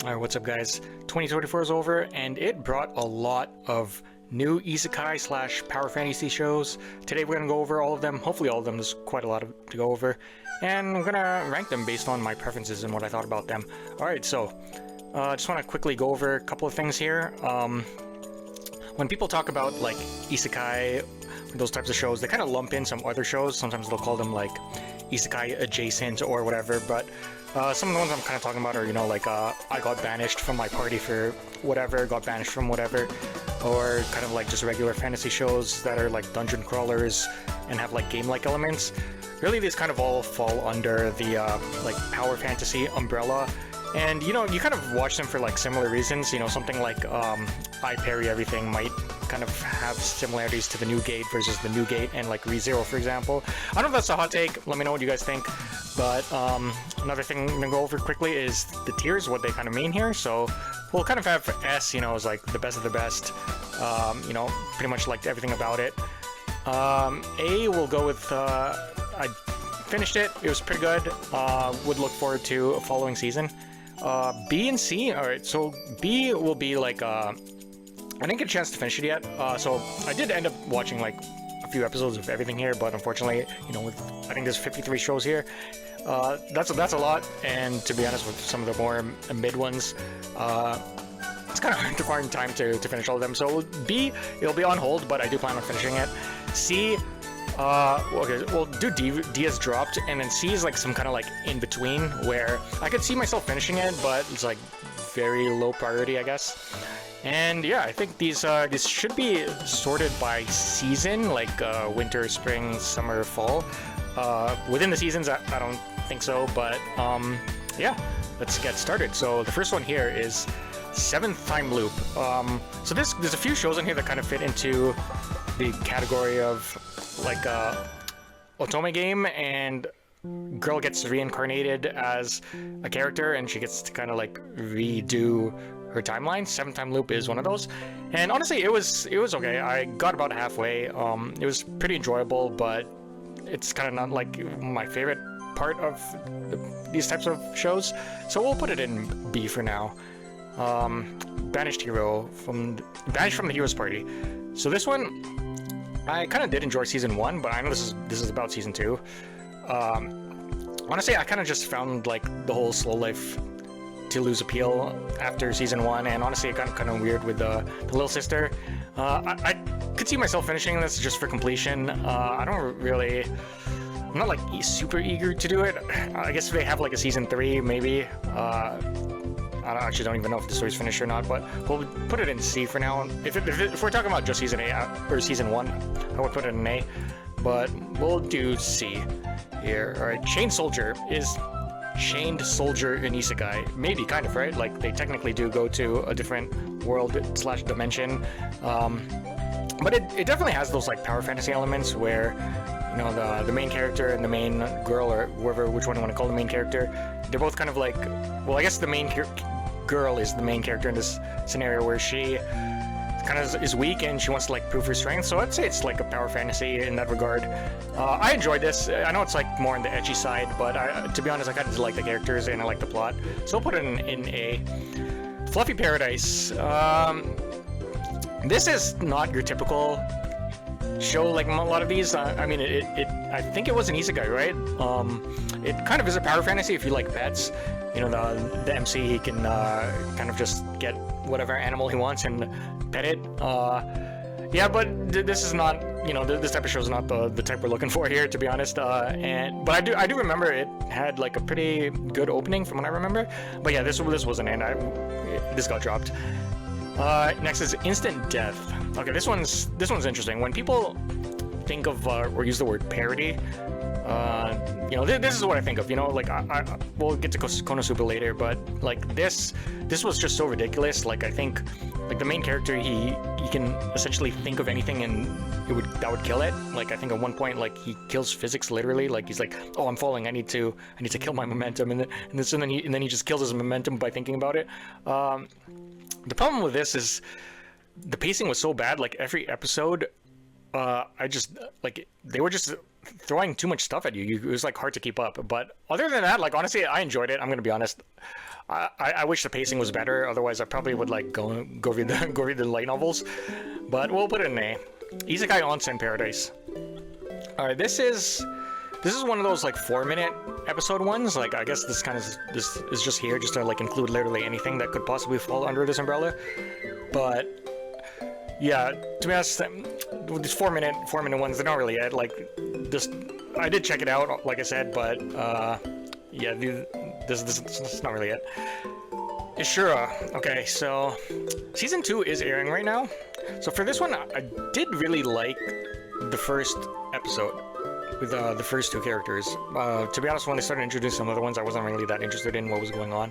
Alright, what's up guys? 2024 is over and it brought a lot of new Isekai slash power fantasy shows. Today we're going to go over all of them, hopefully all of them, there's quite a lot to go over. And I'm going to rank them based on my preferences and what I thought about them. Alright, so I just want to quickly go over a couple of things here. When people talk about like Isekai, those types of shows, they kind of lump in some other shows. Sometimes they'll call them like Isekai adjacent or whatever, but some of the ones I'm kind of talking about are, you know, like I got banished from my party for whatever, got banished from whatever, or kind of like just regular fantasy shows that are like dungeon crawlers and have like game-like elements. Really, these kind of all fall under the like power fantasy umbrella. And, you know, you kind of watch them for like similar reasons. You know, something like I Parry Everything might kind of have similarities to the New Gate versus the New Gate and like ReZero, for example. I don't know if that's a hot take. Let me know what you guys think. But another thing I'm gonna go over quickly is the tiers, what they kind of mean here. So we'll kind of have S, you know, as like the best of the best. You know, pretty much liked everything about it. A, we'll go with I finished it. It was pretty good. Would look forward to a following season. B and C, alright, so B will be like, I didn't get a chance to finish it yet, so I did end up watching like a few episodes of everything here, but unfortunately, you know, with, I think there's 53 shows here, that's a lot, and to be honest, with some of the more mid ones, it's kind of hard to find time to finish all of them. So B, it'll be on hold, but I do plan on finishing it. C, okay, well, D has dropped, and then C is like some kind of like in between where I could see myself finishing it, but it's like very low priority, I guess. And yeah, I think these should be sorted by season, like winter, spring, summer, fall. Within the seasons, I don't think so, but yeah, let's get started. So the first one here is Seventh Time Loop. So there's a few shows in here that kind of fit into the category of like otome game, and girl gets reincarnated as a character and she gets to kind of like redo her timeline. Seventh Time Loop is one of those, and honestly it was okay. I got about halfway. It was pretty enjoyable, but it's kind of not like my favorite part of these types of shows, so we'll put it in B for now. Banished from the Hero's Party. So this one, I kind of did enjoy season 1, but I know this is about season 2. Honestly, I kind of just found like the whole slow life to lose appeal after season 1, and honestly it got kind of weird with the little sister. I could see myself finishing this just for completion. I'm not like super eager to do it. I guess if they have like a season 3, maybe. I actually don't even know if the story's finished or not, but we'll put it in C for now. If we're talking about just season A or season 1, I would put it in A, but we'll do C here. All right, Chained Soldier is Chained Soldier in Isekai. Maybe, kind of, right? Like they technically do go to a different world / dimension, but it definitely has those like power fantasy elements where, you know, the main character and the main girl, or which one you want to call the main character, they're both kind of like, well, I guess the main girl is the main character in this scenario where she kind of is weak and she wants to like prove her strength. So I'd say it's like a power fantasy in that regard. I enjoyed this. I know it's like more on the edgy side, but to be honest, I kind of like the characters and I like the plot, so I'll put it in A. Fluffy Paradise. This is not your typical show like a lot of these. I mean, I think it was an Isekai, right? It kind of is a power fantasy if you like pets. You know, the MC, he can kind of just get whatever animal he wants and pet it. Yeah, but this is not, you know, this type of show is not the type we're looking for here, to be honest. But I do remember it had like a pretty good opening from what I remember. But yeah, this wasn't in. This got dropped. Next is Instant Death. Okay, this one's interesting. When people think of or use the word parody, you know, this is what I think of. You know, like we'll get to Konosuba later, but like this was just so ridiculous. Like I think, like the main character, he can essentially think of anything and that would kill it. Like I think at one point, like he kills physics literally. Like he's like, oh, I'm falling. I need to kill my momentum, and then he just kills his momentum by thinking about it. The problem with this is the pacing was so bad. Like every episode, I just like they were just throwing too much stuff at you. It was like hard to keep up. But other than that, like honestly, I enjoyed it. I'm gonna be honest. I wish the pacing was better. Otherwise, I probably would like go read the light novels. But we'll put it in A. Isekai Onsen Paradise. All right, this is one of those like 4-minute episode ones. Like I guess this is just here just to like include literally anything that could possibly fall under this umbrella. But yeah, to be honest, these 4-minute ones, they're not really it. Like this, I did check it out, like I said, but yeah, this is not really it. Ishura. Okay, so season 2 is airing right now. So for this one, I did really like the first episode with the first 2 characters. To be honest, when they started introducing some other ones, I wasn't really that interested in what was going on.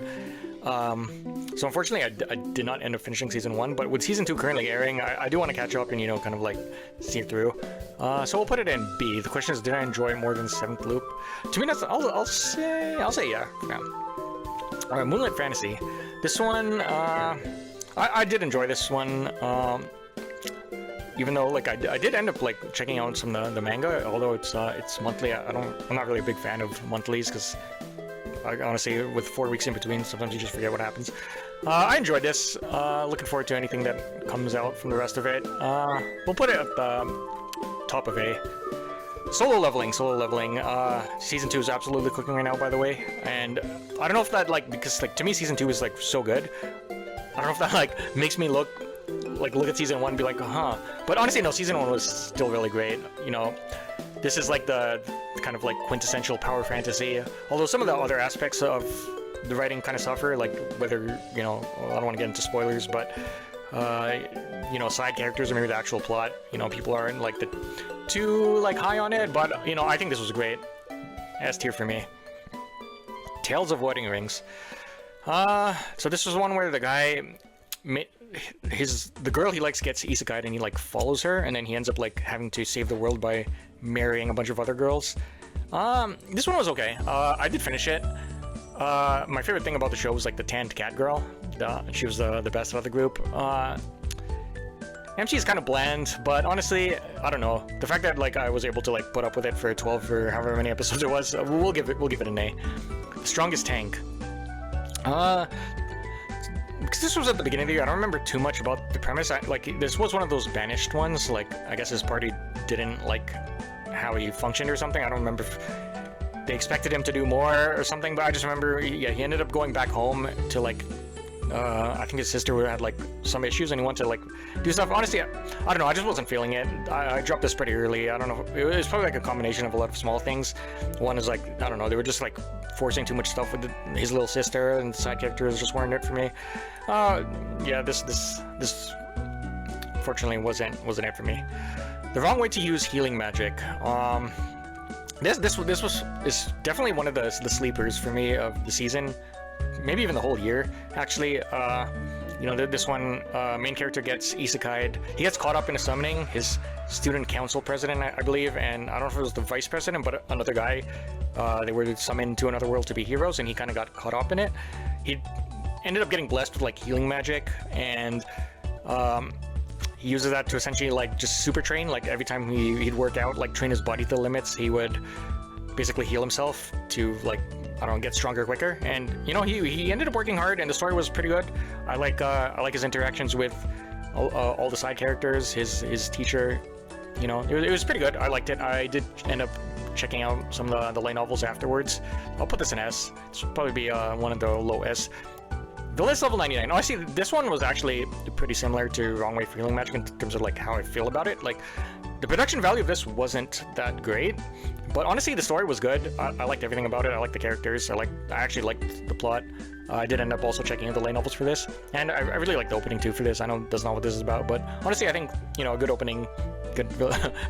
So unfortunately, I did not end up finishing season 1, but with season 2 currently airing, I do want to catch up and, you know, kind of like see it through. So we'll put it in B. The question is, did I enjoy it more than 7th Loop? To be honest, I'll say yeah. All right, Moonlit Fantasy. This one, I did enjoy this one. Even though like I did end up like checking out some of the manga, although it's monthly. I'm not really a big fan of monthlies because honestly, with 4 weeks in between, sometimes you just forget what happens. I enjoyed this. Looking forward to anything that comes out from the rest of it. We'll put it at the top of A. Solo leveling. Season 2 is absolutely cooking right now, by the way. And I don't know if that like, because like to me season 2 is like so good. I don't know if that like makes me look at season 1 and be like, huh. But honestly, no, season 1 was still really great. You know, this is like the kind of like quintessential power fantasy. Although some of the other aspects of the writing kind of suffer, like whether, you know, I don't want to get into spoilers, but you know, side characters or maybe the actual plot, you know, people aren't like too like high on it. But you know, I think this was great. S tier for me. Tales of Wedding Rings. So this was one where the guy, the girl he likes gets isekai'd and he like follows her, and then he ends up like having to save the world by marrying a bunch of other girls. This one was okay. I did finish it. My favorite thing about the show was like the tanned cat girl. She was the best out of the group. MC is kind of bland, but honestly, I don't know. The fact that like I was able to like put up with it for 12 or however many episodes it was, we'll give it an A. Strongest Tank. Because this was at the beginning of the year, I don't remember too much about the premise. This was one of those banished ones. Like, I guess his party didn't like how he functioned or something. I don't remember if they expected him to do more or something, but I just remember, yeah, he ended up going back home to like, I think his sister had like some issues and he wanted to like do stuff. Honestly, I don't know. I just wasn't feeling it. I dropped this pretty early. I don't know. It was probably like a combination of a lot of small things. One is like, I don't know. They were just like forcing too much stuff with his little sister, and the side characters just weren't it for me. Yeah, this fortunately wasn't it for me. The wrong way to use healing magic. This is definitely one of the sleepers for me of the season, maybe even the whole year. Actually, you know, this one main character gets isekai'd. He gets caught up in a summoning. His student council president, I believe, and I don't know if it was the vice president, but another guy. They were summoned to another world to be heroes, and he kind of got caught up in it. He ended up getting blessed with like healing magic, and he uses that to essentially like just super train. Like every time he'd work out, like train his body to the limits, he would basically heal himself to like, I don't know, get stronger quicker. And you know, he ended up working hard, and the story was pretty good. I like his interactions with all the side characters, his teacher. You know, it was pretty good. I liked it. I did end up checking out some of the light novels afterwards. I'll put this in S. This will probably be one of the low S. Villainess Level 99. Oh, I see. This one was actually pretty similar to Wrong Way for Healing Magic in terms of like how I feel about it. Like, the production value of this wasn't that great, but honestly, the story was good. I liked everything about it. I liked the characters. I actually liked the plot. I did end up also checking out the light novels for this, and I really liked the opening too for this. I know that's not what this is about, but honestly, I think, you know, a good opening could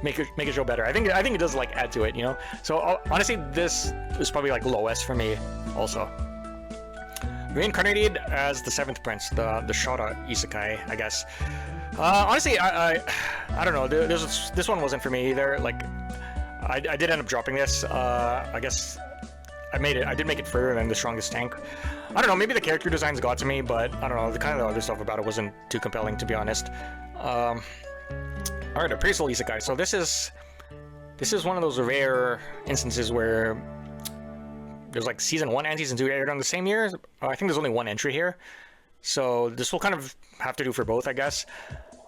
make a show better. I think it does like add to it, you know. So honestly, this is probably like low S for me also. Reincarnated as the 7th Prince, the Shota Isekai, I guess. Honestly, I don't know. This one wasn't for me either. Like, I did end up dropping this. I guess I did make it further than the Strongest Tank. I don't know. Maybe the character designs got to me, but I don't know. The kind of other stuff about it wasn't too compelling, to be honest. All right, Appraisal Isekai. So this is this is one of those rare instances where there's like season 1 and season 2 aired on the same year. I think there's only one entry here, so this will kind of have to do for both, I guess.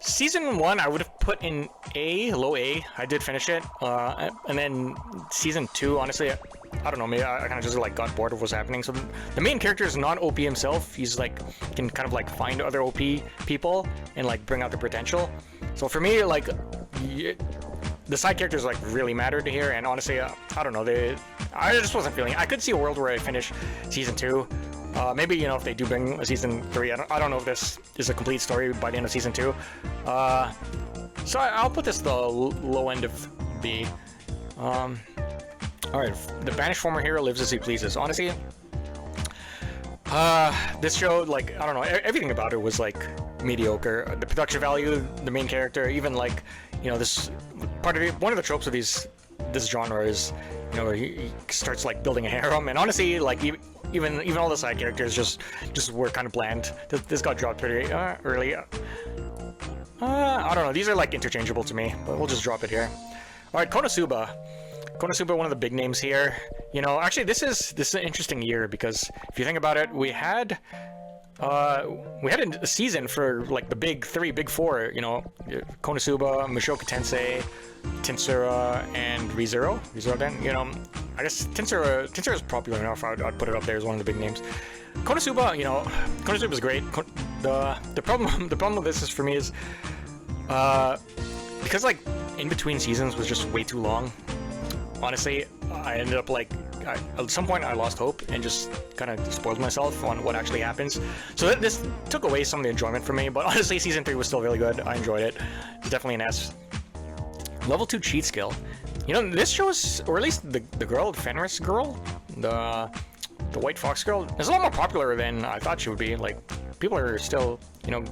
Season 1 I would have put in A, low A. I did finish it, and then season 2, honestly, I don't know, maybe I kind of just like got bored of what's happening. So the main character is not OP himself. He's like can kind of like find other OP people and like bring out the potential. So for me, like the side characters like really mattered here, and honestly, I don't know, I just wasn't feeling it. I could see a world where I finish season 2. Maybe, you know, if they do bring a season 3, I don't know if this is a complete story by the end of season 2. So I'll put this the low end of B. Alright, the banished former hero lives as he pleases. Honestly, this show, like, I don't know, everything about it was like mediocre. The production value, the main character, even like, you know, this part of it, one of the tropes of this genre is, you know, he starts like building a harem, and honestly, like even all the side characters just were kind of bland. This got dropped pretty early. I don't know, these are like interchangeable to me, but we'll just drop it here. Alright, Konosuba, one of the big names here. You know, actually this is an interesting year, because if you think about it, we had a season for like the big 3, big 4, you know, Konosuba, Mushoku Tensei, Tensura, and ReZero then, you know. I guess Tensura is popular enough. I'd put it up there as one of the big names. Konosuba, you know, Konosuba is great. The problem with this is, for me, is because like in between seasons was just way too long. Honestly, I ended up like at some point I lost hope and just kind of spoiled myself on what actually happens. So this took away some of the enjoyment from me. But honestly, season 3 was still really good. I enjoyed it. It's definitely an S. Level 2 cheat skill. You know, this shows, or at least the girl, the Fenris girl, the White Fox girl, is a lot more popular than I thought she would be. Like, people are still, you know,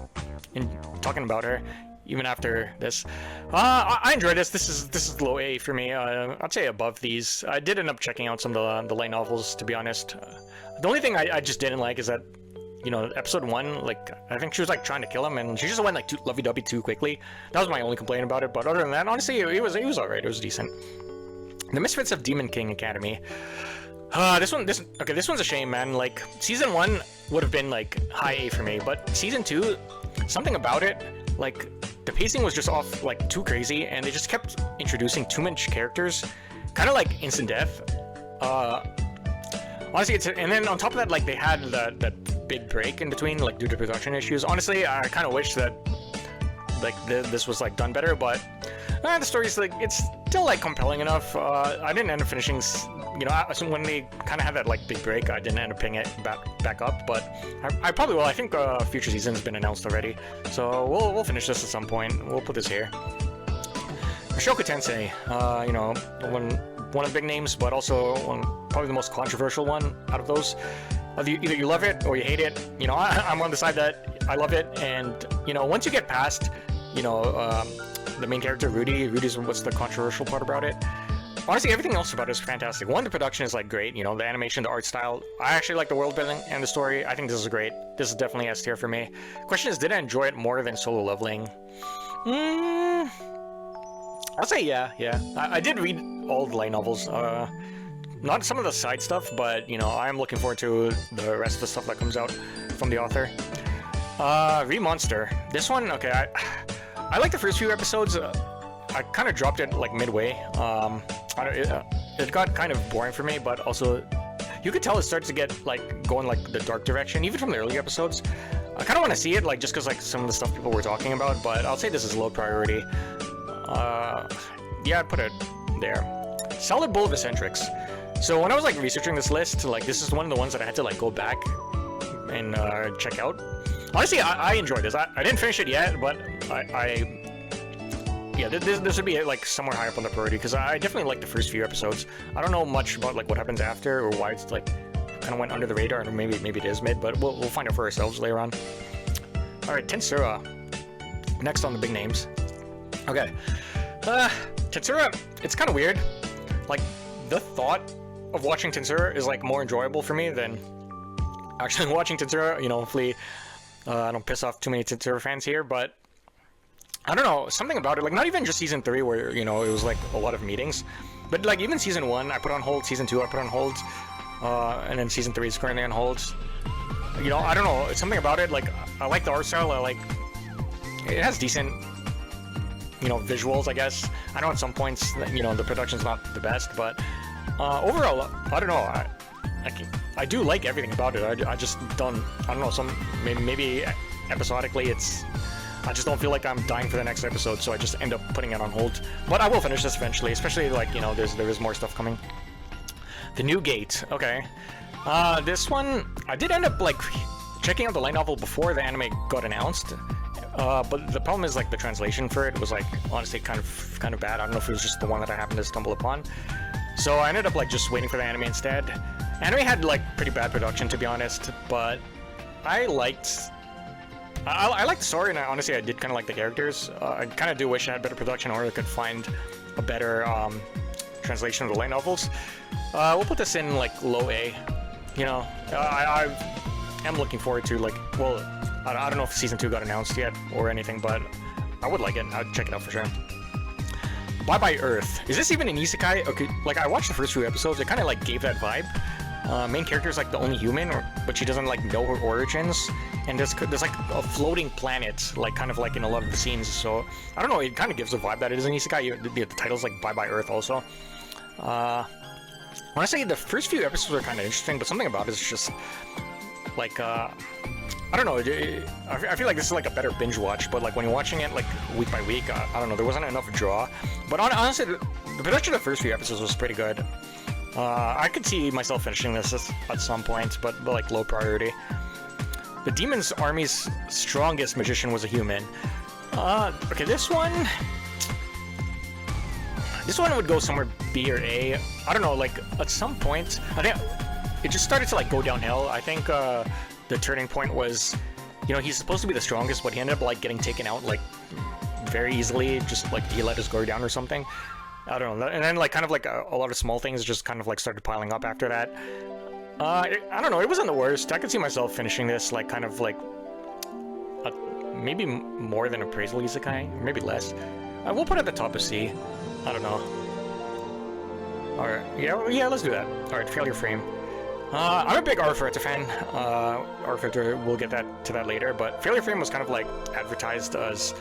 talking about her even after this. I enjoyed this. This is low A for me. I'd say above these. I did end up checking out some of the light novels, to be honest. The only thing I just didn't like is that, you know, episode 1, like, I think she was like trying to kill him, and she just went like too lovey-dovey too quickly. That was my only complaint about it. But other than that, honestly, it was alright. It was decent. The Misfits of Demon King Academy. This one's a shame, man. Like, season 1 would have been like high A for me, but season 2, something about it, like, the pacing was just off, like, too crazy, and they just kept introducing too much characters, kind of like instant death. Honestly, and then on top of that, like, they had that big break in between, like, due to production issues. Honestly, I kind of wish that, like, this was like done better, but the story's like, it's still like compelling enough. I didn't end up finishing, you know, when they kind of had that like big break, I didn't end up picking it back up, but I probably will. I think future season's been announced already, so we'll finish this at some point. We'll put this here. Mushoku Tensei, you know, one of the big names, but also probably the most controversial one out of those. Either you love it or you hate it. You know, I'm on the side that I love it, and, you know, once you get past, you know, the main character, Rudy's what's the controversial part about it? Honestly, everything else about it is fantastic. One, the production is like great, you know, the animation, the art style. I actually like the world building and the story. I think this is great. This is definitely S tier for me. Question is, did I enjoy it more than Solo Leveling? I'll say yeah. I did read all the light novels. Not some of the side stuff, but, you know, I'm looking forward to the rest of the stuff that comes out from the author. Monster. This one, okay, I like the first few episodes. I kind of dropped it like midway. It got kind of boring for me, but also you could tell it starts to get like going like the dark direction, even from the early episodes. I kind of want to see it, like, just because like some of the stuff people were talking about, but I'll say this is low priority. Yeah, I'd put it there. Solid Bowl of Eccentrics. So when I was like researching this list, like, this is one of the ones that I had to like go back and check out. Honestly, I enjoyed this. I didn't finish it yet, but yeah, this would be like somewhere high up on the priority, because I definitely like the first few episodes. I don't know much about like what happens after, or why it's like kind of went under the radar, or maybe it is mid, but we'll find out for ourselves later on. All right, Tensura. Next on the big names. Okay, Tensura. It's kind of weird. Like, the thought of watching Tensura is like more enjoyable for me than actually watching Tensura. You know, hopefully I don't piss off too many Tensura fans here, but I don't know, something about it, like not even just season 3 where, you know, it was like a lot of meetings, but like even season 1 I put on hold, season 2 I put on hold, and then season 3 is currently on hold. You know, I don't know, it's something about it, like I like the art style, I like, it has decent, you know, visuals, I guess. I know at some points, you know, the production's not the best, but overall, I don't know, I do like everything about it. I just don't, I don't know, maybe episodically I just don't feel like I'm dying for the next episode, so I just end up putting it on hold. But I will finish this eventually, especially like, you know, there is more stuff coming. The New Gate, okay. This one, I did end up like checking out the light novel before the anime got announced. But the problem is like the translation for it was like honestly kind of bad. I don't know if it was just the one that I happened to stumble upon. So I ended up like just waiting for the anime instead. Anime had like pretty bad production, to be honest, but I liked the story, and honestly I did kind of like the characters. I kind of do wish I had better production, or I could find a better translation of the light novels. We'll put this in like low A. You know, I am looking forward to like, well, I don't know if season 2 got announced yet or anything, but I would like it. I'd check it out for sure. Bye Bye Earth. Is this even an isekai? Okay, like I watched the first few episodes, it kind of like gave that vibe. Main character is like the only human, but she doesn't like know her origins, and there's like a floating planet, like kind of like in a lot of the scenes. So I don't know, it kind of gives a vibe that it is an isekai. The title's like Bye Bye Earth also. Honestly, the first few episodes are kind of interesting, but something about it is just like I don't know. I feel like this is like a better binge watch, but like when you're watching it like week by week, I don't know. There wasn't enough draw, but honestly, the production of the first few episodes was pretty good. I could see myself finishing this at some point, but like low priority. The Demon's Army's strongest magician was a human. Okay, this one would go somewhere B or A. I don't know, like at some point, I think it just started to like go downhill. I think the turning point was, you know, he's supposed to be the strongest, but he ended up like getting taken out like very easily, just like he let his guard down or something. I don't know, and then like kind of like a lot of small things just kind of like started piling up after that. I don't know, it wasn't the worst. I could see myself finishing this like kind of like maybe more than Appraisal Isekai, or maybe less. We'll put it at the top of C. I don't know. Alright, yeah, let's do that. Alright, Failure Frame. I'm a big Arifureta fan. Arifureta, we'll get to that later, but Failure Frame was kind of like advertised as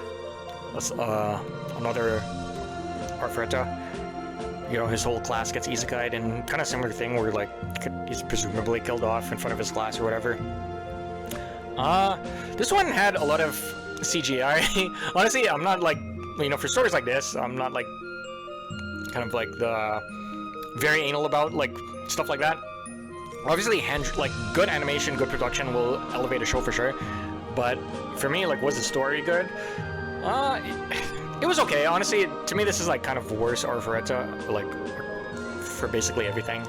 another Arifureta. You know, his whole class gets isekai'd, and kind of similar thing where like he's presumably killed off in front of his class or whatever. This one had a lot of CGI. Honestly, I'm not like, you know, for stories like this, I'm not like kind of like the very anal about like stuff like that. Obviously, like good animation, good production will elevate a show for sure. But for me, like, was the story good? It was okay. Honestly, to me, this is like kind of worse Arifureta, like for basically everything.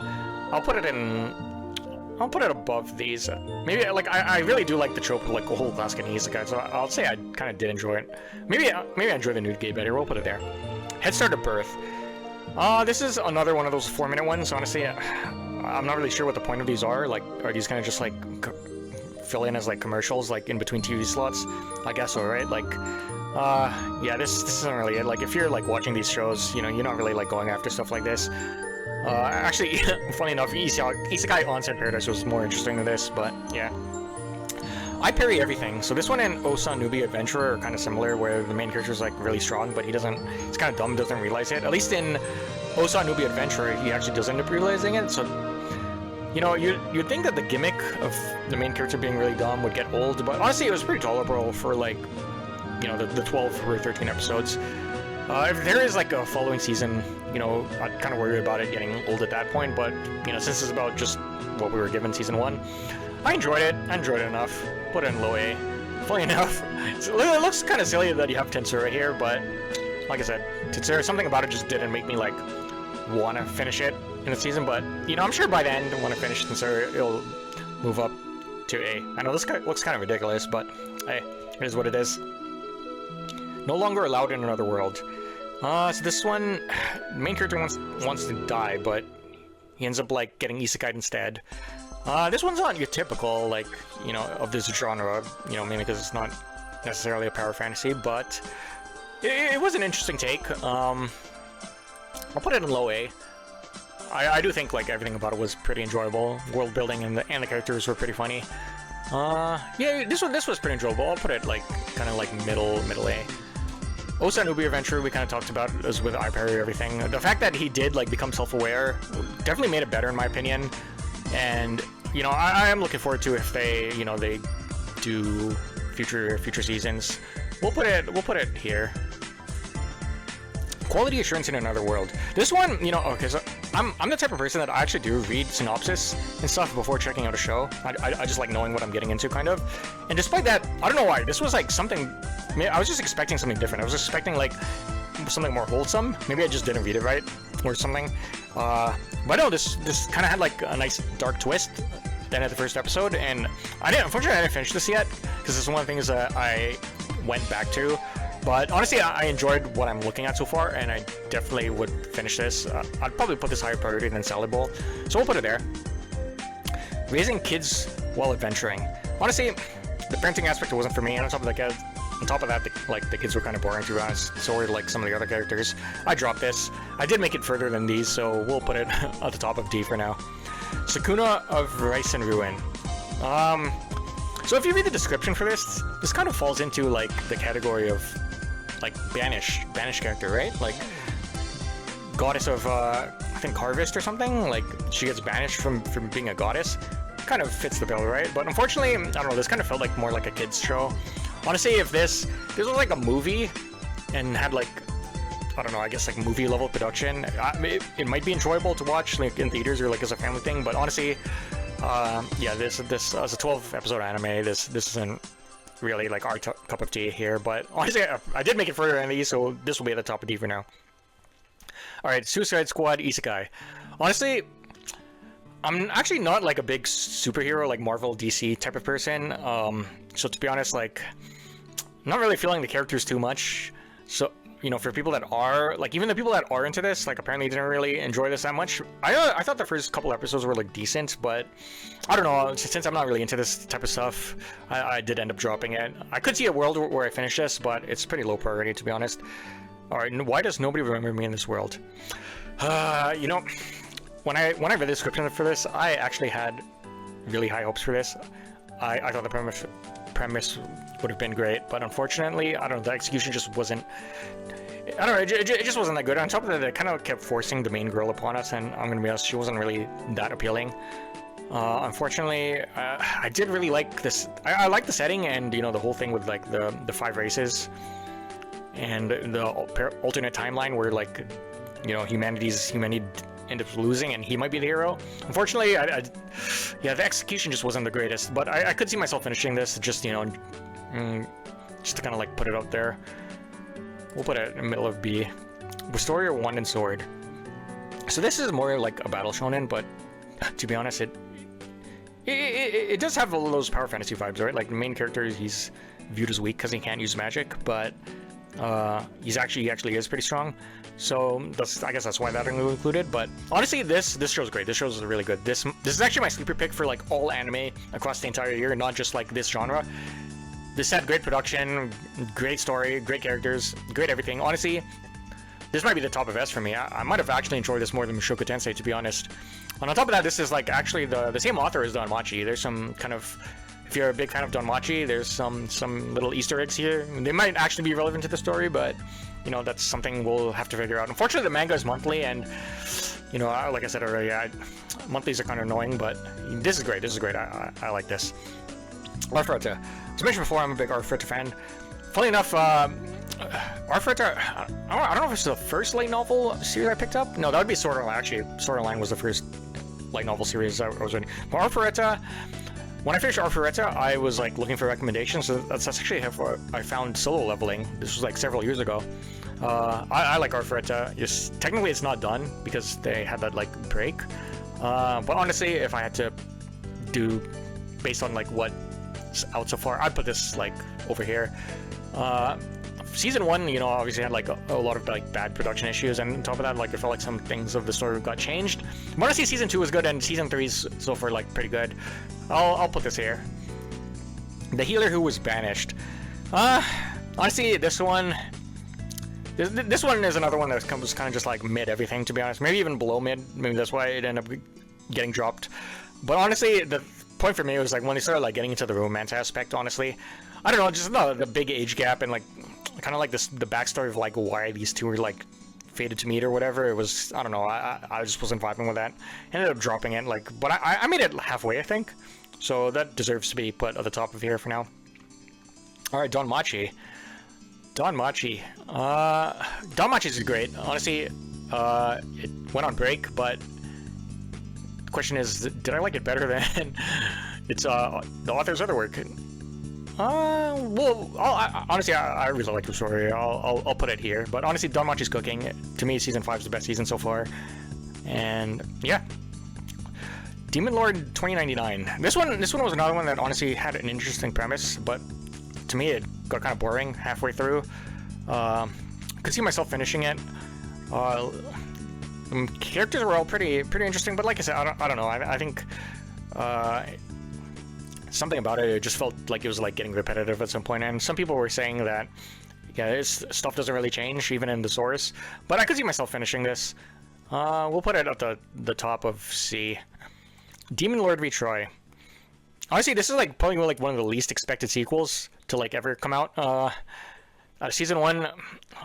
I'll put it above these. Maybe like I really do like the trope of like a whole class getting isekai, so I'll say I kind of did enjoy it. Maybe I enjoy the Nude Gate better. We'll put it there. Head Start to Birth. This is another one of those 4-minute ones. Honestly, I'm not really sure what the point of these are. Like, are these kind of just like fill in as like commercials, like in between TV slots? I guess so, right? Like, yeah, this isn't really it. Like, if you're like watching these shows, you know, you're not really like going after stuff like this. Actually, funny enough, Isekai Onsen Paradise was more interesting than this, but yeah. I Parry Everything. So this one and Ossan Newbie Adventurer are kind of similar, where the main character is like really strong, but he's kind of dumb, doesn't realize it. At least in Ossan Newbie Adventurer, he actually does end up realizing it. So, you know, you'd think that the gimmick of the main character being really dumb would get old, but honestly, it was pretty tolerable for like, you know, the 12 or 13 episodes. If there is like a following season, you know, I'm kind of worried about it getting old at that point, but, you know, since it's about just what we were given season 1, I enjoyed it. I enjoyed it enough. Put it in low A. Funny enough, it looks kind of silly that you have Tensura here, but like I said, Tensura, something about it just didn't make me like want to finish it in the season, but, you know, I'm sure by the end, when I finish Tensura, it'll move up to A. I know this looks kind of ridiculous, but hey, it is what it is. No longer allowed in another world. So this one, main character wants to die, but he ends up like getting isekai'd instead. This one's not your typical, like, you know, of this genre, you know, mainly because it's not necessarily a power fantasy, but it was an interesting take. I'll put it in low A. I do think like everything about it was pretty enjoyable. World building and the characters were pretty funny. Yeah, this was pretty enjoyable. I'll put it like kind of like middle A. Ossan Newbie adventure we kind of talked about as with Parry Everything. The fact that he did like become self-aware definitely made it better in my opinion. And you know, I am looking forward to if they they do future seasons. We'll put it here. Quality assurance in another world. This one, you know, okay, so I'm the type of person that I actually do read synopsis and stuff before checking out a show. I just like knowing what I'm getting into, kind of. And despite that, I don't know why. This was like something. I was just expecting something different. I was expecting like something more wholesome. Maybe I just didn't read it right or something. But no, this kind of had like a nice dark twist. Then at the first episode, and unfortunately I didn't finish this yet because this is one of the things that I went back to. But honestly, I enjoyed what I'm looking at so far, and I definitely would finish this. I'd probably put this higher priority than Salad Bowl, so we'll put it there. Raising kids while adventuring. Honestly, the parenting aspect wasn't for me. On top of that, the kids were kind of boring to be honest. So were like some of the other characters. I dropped this. I did make it further than these, so we'll put it at the top of D for now. Sakuna of Rice and Ruin. So if you read the description for this kind of falls into like the category of like banished character, right? Like goddess of I think harvest or something. Like she gets banished from being a goddess. Kind of fits the bill, right? But unfortunately, I don't know. This kind of felt like more like a kids show. Honestly, if this was like a movie and had like, I don't know, I guess like movie level production, it might be enjoyable to watch like in theaters or like as a family thing. But honestly, yeah, this as a 12 episode anime, this isn't really like our cup of tea here. But honestly, I did make it further than these, so this will be at the top of D for now. All right, Suicide Squad Isekai. Honestly, I'm actually not like a big superhero like Marvel DC type of person. So to be honest, like, I'm not really feeling the characters too much. So, you know, for people that are, like, even the people that are into this, like, apparently didn't really enjoy this that much. I thought the first couple episodes were, like, decent, but I don't know, since I'm not really into this type of stuff, I did end up dropping it. I could see a world where I finish this, but it's pretty low priority, to be honest. Alright, why does nobody remember me in this world? You know, when I read the description for this, I actually had really high hopes for this. I thought the premise would have been great, but unfortunately, I don't know, the execution just wasn't. I don't know, it just wasn't that good. On top of that, it kind of kept forcing the main girl upon us, and I'm gonna be honest, she wasn't really that appealing. Unfortunately, I did really like this. I like the setting, and you know, the whole thing with like the 5 races, and the alternate timeline where like, you know, humanity end up losing and he might be the hero. Unfortunately, yeah, the execution just wasn't the greatest, but I could see myself finishing this, just, you know, just to kind of like put it up there. We'll put it in the middle of B. Wistoria Wand and Sword. So this is more like a battle shonen, but to be honest, it does have all those power fantasy vibes, right? Like the main character, he's viewed as weak because he can't use magic, but he actually is pretty strong. So I guess that's why that included. But honestly, this show's great. This show's really good. This is actually my sleeper pick for like all anime across the entire year, not just like this genre. This had great production, great story, great characters, great everything. Honestly, this might be the top of S for me. I might have actually enjoyed this more than Mushoku Tensei, to be honest. And on top of that, this is like actually the same author as Danmachi. There's some kind of, if you're a big fan of Danmachi, there's some little Easter eggs here. They might actually be relevant to the story, but you know, that's something we'll have to figure out. Unfortunately, the manga is monthly, and you know, like I said already, monthlies are kind of annoying, but this is great. This is great. I like this. Arifureta. As mentioned before, I'm a big Arifureta fan. Funny enough, Arifureta, I don't know if it's the first light novel series I picked up. No, that would be Sword Art Online. Actually, Sword Art Online was the first light novel series I was reading. But Arifureta, when I finished Arifureta, I was like looking for recommendations. So that's actually how I found Solo Leveling. This was like several years ago. I like Arifureta. Technically, it's not done because they had that like break. But honestly, if I had to do based on like what's out so far, I'd put this like over here. Season 1, you know, obviously had like a lot of like bad production issues, and on top of that, like I felt like some things of the story got changed. But honestly, Season 2 was good, and Season 3 is so far like pretty good. I'll put this here. The Healer Who Was Banished. Honestly, this one, This one is another one that was kind of just like mid everything, to be honest. Maybe even below mid. Maybe that's why it ended up getting dropped. But honestly, the point for me was like when they started like getting into the romance aspect. Honestly, I don't know, just the big age gap and like kind of like the backstory of like why these two were like fated to meet or whatever. It was, I don't know. I just wasn't vibing with that. Ended up dropping it. Like, but I made it halfway, I think. So that deserves to be put at the top of here for now. All right, Danmachi. Danmachi is great. Honestly, it went on break, but the question is, did I like it better than it's the author's other work? Well, honestly, I really like the story. I'll put it here. But honestly, Danmachi's cooking. To me, season 5 is the best season so far. And yeah, Demon Lord 2099. This one was another one that honestly had an interesting premise, but to me, it got kind of boring halfway through. Could see myself finishing it. Characters were all pretty interesting, but like I said, I don't know. I think something about it just felt like it was like getting repetitive at some point. And some people were saying that this stuff doesn't really change even in the source. But I could see myself finishing this. We'll put it at the top of C. Demon Lord Retry. Honestly, this is like probably like one of the least expected sequels to like ever come out. Season 1,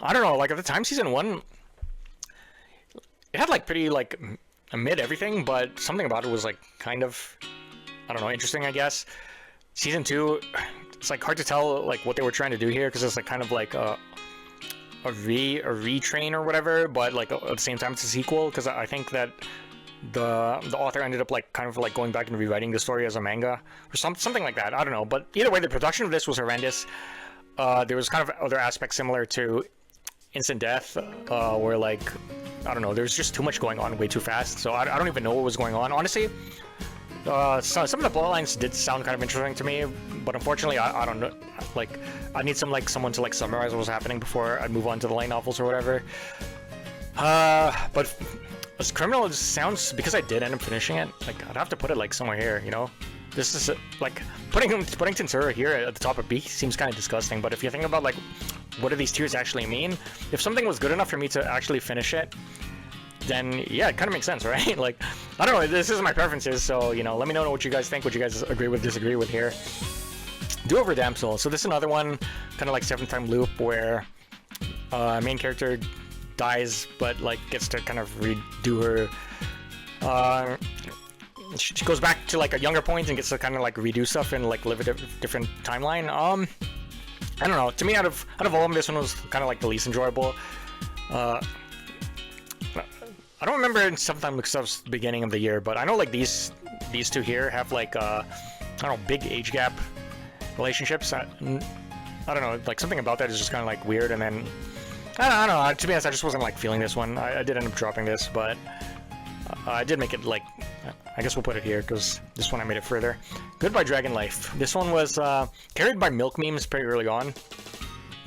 I don't know, like at the time season 1, it had like pretty like mid everything, but something about it was like kind of, I don't know, interesting, I guess. Season 2, it's like hard to tell like what they were trying to do here, because it's like kind of like a retrain or whatever, but like at the same time it's a sequel, because I think that the author ended up like kind of like going back and rewriting the story as a manga or something like that. I don't know, but either way, the production of this was horrendous. There was kind of other aspects similar to Instant Death, where like, I don't know, there was just too much going on way too fast, so I don't even know what was going on, honestly. Some of the plotlines did sound kind of interesting to me, but unfortunately, I don't know, like, I need someone to like summarize what was happening before I move on to the light novels or whatever. But as criminal as it sounds, because I did end up finishing it, like, I'd have to put it like somewhere here, you know? This is like putting Tensura here at the top of B seems kind of disgusting, but if you think about like what do these tiers actually mean, if something was good enough for me to actually finish it, then yeah, it kind of makes sense, right? Like, I don't know, this is my preferences, so you know, let me know what you guys think, what you guys agree with, disagree with here. Do Over Damsel. So this is another one, kind of like 7-time loop, where main character dies, but like gets to kind of redo her. She goes back to like a younger point and gets to kind of like redo stuff and like live a different timeline. I don't know. To me, out of all of them, this one was kind of like the least enjoyable. I don't remember in sometime stuff's beginning of the year, but I know like these two here have like I don't know, big age gap relationships. I don't know, like something about that is just kind of like weird. And then I don't know. To be honest, I just wasn't like feeling this one. I did end up dropping this, but I did make it like. I guess we'll put it here because this one I made it further. Goodbye Dragon Life. This one was carried by milk memes pretty early on.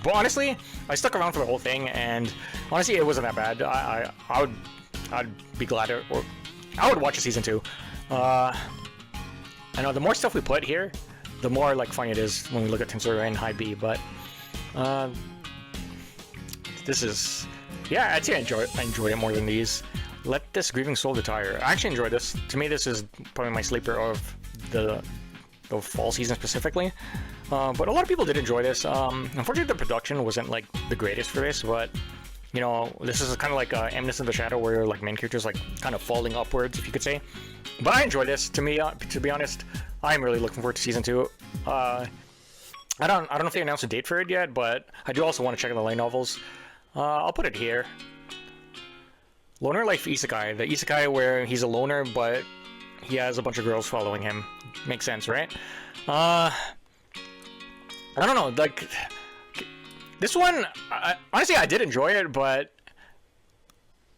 But honestly, I stuck around for the whole thing, and honestly, it wasn't that bad. I'd be glad to, or I would watch a season 2. I know the more stuff we put here, the more like funny it is when we look at Tensura and High B. But this is, yeah, I'd say I enjoy it more than these. Let This Grieving Soul Retire. I actually enjoyed this. To me, this is probably my sleeper of the fall season specifically. But a lot of people did enjoy this. Unfortunately, the production wasn't like the greatest for this, but you know, this is kind of like Amnesty in the Shadow, where like main characters like kind of falling upwards, if you could say. But I enjoyed this. To me, to be honest, I'm really looking forward to season 2. I don't know if they announced a date for it yet, but I do also want to check out the light novels. I'll put it here. Loner Life Isekai. The Isekai where he's a loner, but he has a bunch of girls following him. Makes sense, right? I don't know, like, this one, honestly, I did enjoy it, but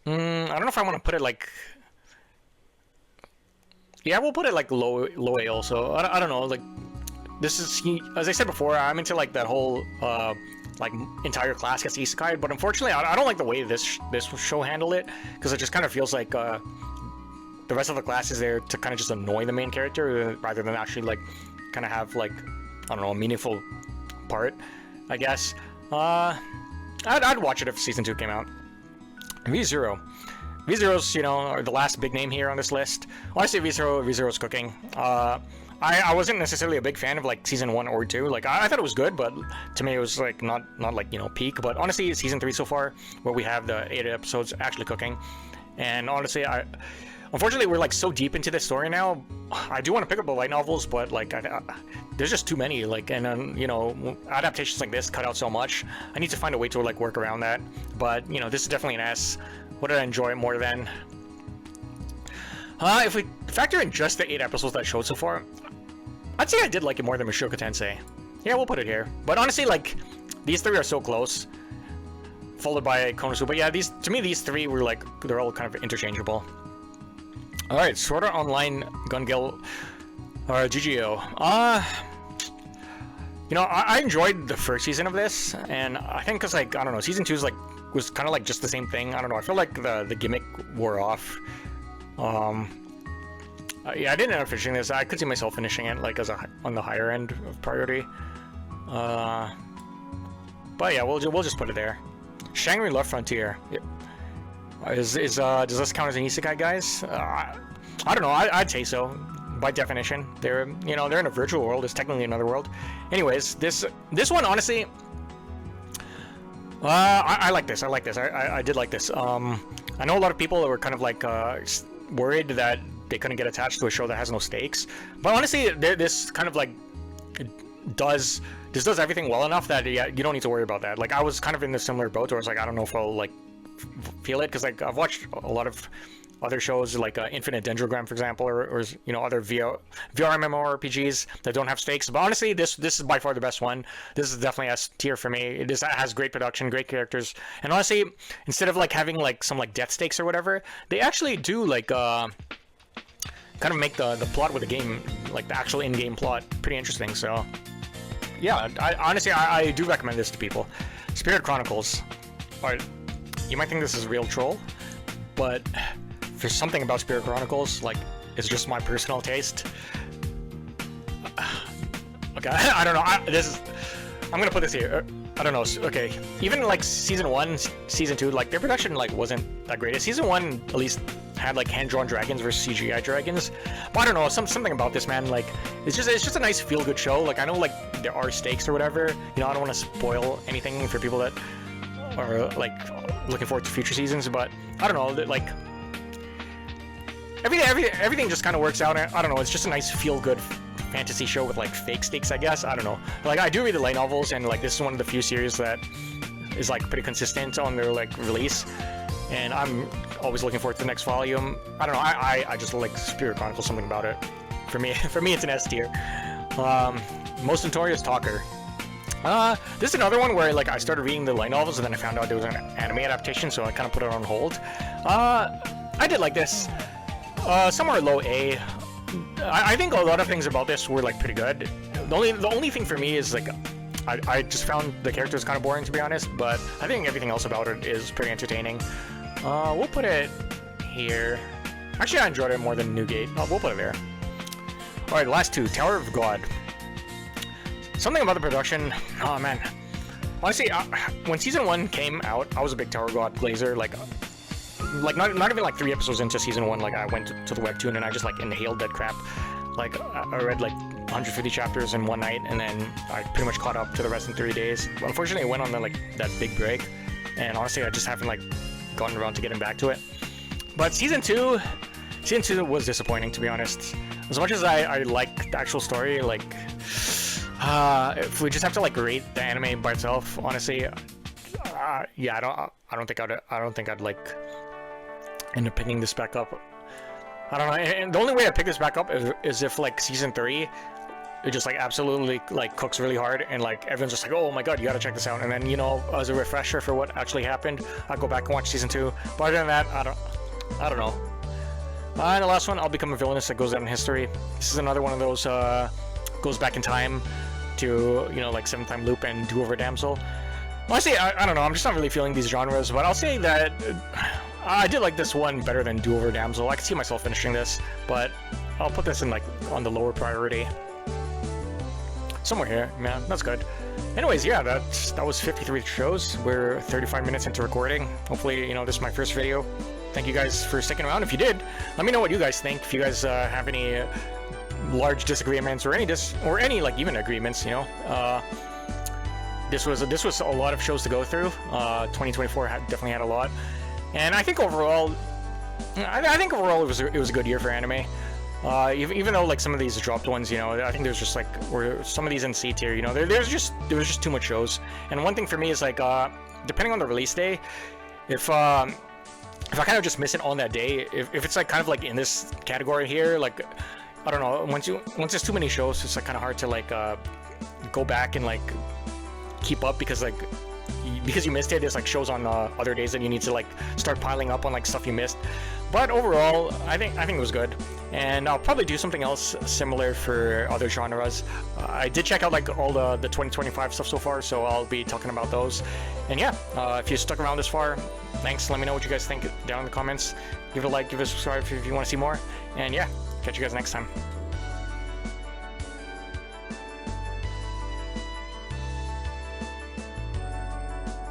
I don't know if I want to put it like, yeah, we'll put it like low A also. I don't know, like, this is, as I said before, I'm into like that whole, like entire class gets isekai, but unfortunately I don't like the way this show handled it, because it just kind of feels like the rest of the class is there to kind of just annoy the main character rather than actually like kind of have like, I don't know, a meaningful part, I guess. I I'd watch it if season 2 came out. V0. V0's, you know, the last big name here on this list. Honestly, V0's cooking. I wasn't necessarily a big fan of like season 1 or 2. Like I thought it was good, but to me it was like not like, you know, peak. But honestly, season 3 so far, where we have the 8 episodes actually cooking, and honestly, unfortunately we're like so deep into this story now. I do want to pick up the light novels, but like there's just too many. Like, and you know, adaptations like this cut out so much. I need to find a way to like work around that. But you know, this is definitely an S. What did I enjoy it more than? If we factor in just the 8 episodes that showed so far, I'd say I did like it more than Mushoku Tensei. Yeah, we'll put it here. But honestly, like, these 3 are so close. Followed by Konosuba. But yeah, to me, these 3 were like, they're all kind of interchangeable. Alright, Sword Art Online, Gun Gale, GGO. You know, I enjoyed the first season of this, and I think because, like, I don't know, season 2 is like, was kind of like just the same thing. I don't know, I feel like the gimmick wore off. Yeah, I didn't end up finishing this. I could see myself finishing it like on the higher end of priority. But yeah, we'll just put it there. Shangri-La Frontier. Does this count as an Isekai, guys? I don't know. I'd say so. By definition, they're in a virtual world. It's technically another world. Anyways, this one honestly, I like this. I did like this. I know a lot of people were kind of like worried that they couldn't get attached to a show that has no stakes, but honestly, this kind of like does everything well enough that yeah, you don't need to worry about that. Like I was kind of in a similar boat where I was like, I don't know if I'll like feel it, because like I've watched a lot of other shows like Infinite Dendrogram, for example, or you know, other VR MMORPGs that don't have stakes. But honestly, this is by far the best one. This is definitely S tier for me. It has great production, great characters, and honestly, instead of like having like some like death stakes or whatever, they actually do like kind of make the plot with the game, like the actual in-game plot, pretty interesting. So yeah, I do recommend this to people. Spirit Chronicles. Alright, you might think this is a real troll, but there's something about Spirit Chronicles, like, it's just my personal taste. Okay, I don't know. I'm gonna put this here. I don't know. Okay, even like season 1, season 2, like their production like wasn't that great. Season 1 at least had like hand-drawn dragons versus CGI dragons. But I don't know, something about this, man. Like it's just a nice feel-good show. Like I know like there are stakes or whatever. You know, I don't want to spoil anything for people that are like looking forward to future seasons. But I don't know, like everything just kind of works out. I don't know. It's just a nice feel-good fantasy show with like fake stakes, I guess. I don't know. Like I do read the light novels, and like this is one of the few series that is like pretty consistent on their like release, and I'm always looking forward to the next volume. I don't know. I just like Spirit Chronicles, something about it. For me, it's an S tier. Most Notorious Talker. This is another one where like I started reading the light novels, and then I found out there was an anime adaptation, so I kind of put it on hold. I did like this. Somewhere low A. I think a lot of things about this were like pretty good. The only thing for me is like I just found the characters kind of boring, to be honest, but I think everything else about it is pretty entertaining. We'll put it here. Actually, I enjoyed it more than Newgate. We'll put it there. Alright, last 2. Tower of God. Something about the production. Oh man. Honestly, when season 1 came out, I was a big Tower of God glazer. Like not even like 3 episodes into season 1, like I went to the webtoon and I just like inhaled that crap. Like I read like 150 chapters in one night, and then I pretty much caught up to the rest in 3 days. Unfortunately, I went on like that big break, and honestly, I just haven't like gotten around to getting back to it. But season 2 was disappointing, to be honest. As much as I like the actual story, like if we just have to like rate the anime by itself, honestly, yeah, I don't think I'd like end up picking this back up. I don't know, and the only way I pick this back up is if like season 3 it just like absolutely like cooks really hard, and like everyone's just like, oh my god, you gotta check this out, and then, you know, as a refresher for what actually happened, I'll go back and watch season 2. But other than that, I don't know. And the last one, I'll Become a Villainess, that goes down in history. This is another one of those goes back in time to, you know, like 7th Time Loop and Do Over Damsel. Honestly, I don't know, I'm just not really feeling these genres, but I'll say that I did like this one better than Do Over Damsel. I could see myself finishing this, but I'll put this in like on the lower priority. somewhere here. Man, that's good. Anyways, yeah, that was 53 shows. We're 35 minutes into recording. Hopefully, you know, this is my first video. Thank you guys for sticking around. If you did, let me know what you guys think. If you guys have any large disagreements or any like even agreements, you know. This was a lot of shows to go through. 2024 definitely had a lot, and I think overall, it was a good year for anime. Even though like some of these dropped ones, you know, I think there's just like some of these in C tier, you know, there was just too much shows. And one thing for me is like depending on the release day, if I kind of just miss it on that day, if it's like kind of like in this category here, like I don't know, once there's too many shows, it's like kind of hard to like go back and like keep up because you missed it. There's like shows on other days that you need to like start piling up on like stuff you missed. But overall, I think it was good, and I'll probably do something else similar for other genres. I did check out like all the 2025 stuff so far, so I'll be talking about those. And yeah, if you stuck around this far, thanks. Let me know what you guys think down in the comments. Give it a like, give it a subscribe if you want to see more. And yeah, catch you guys next time.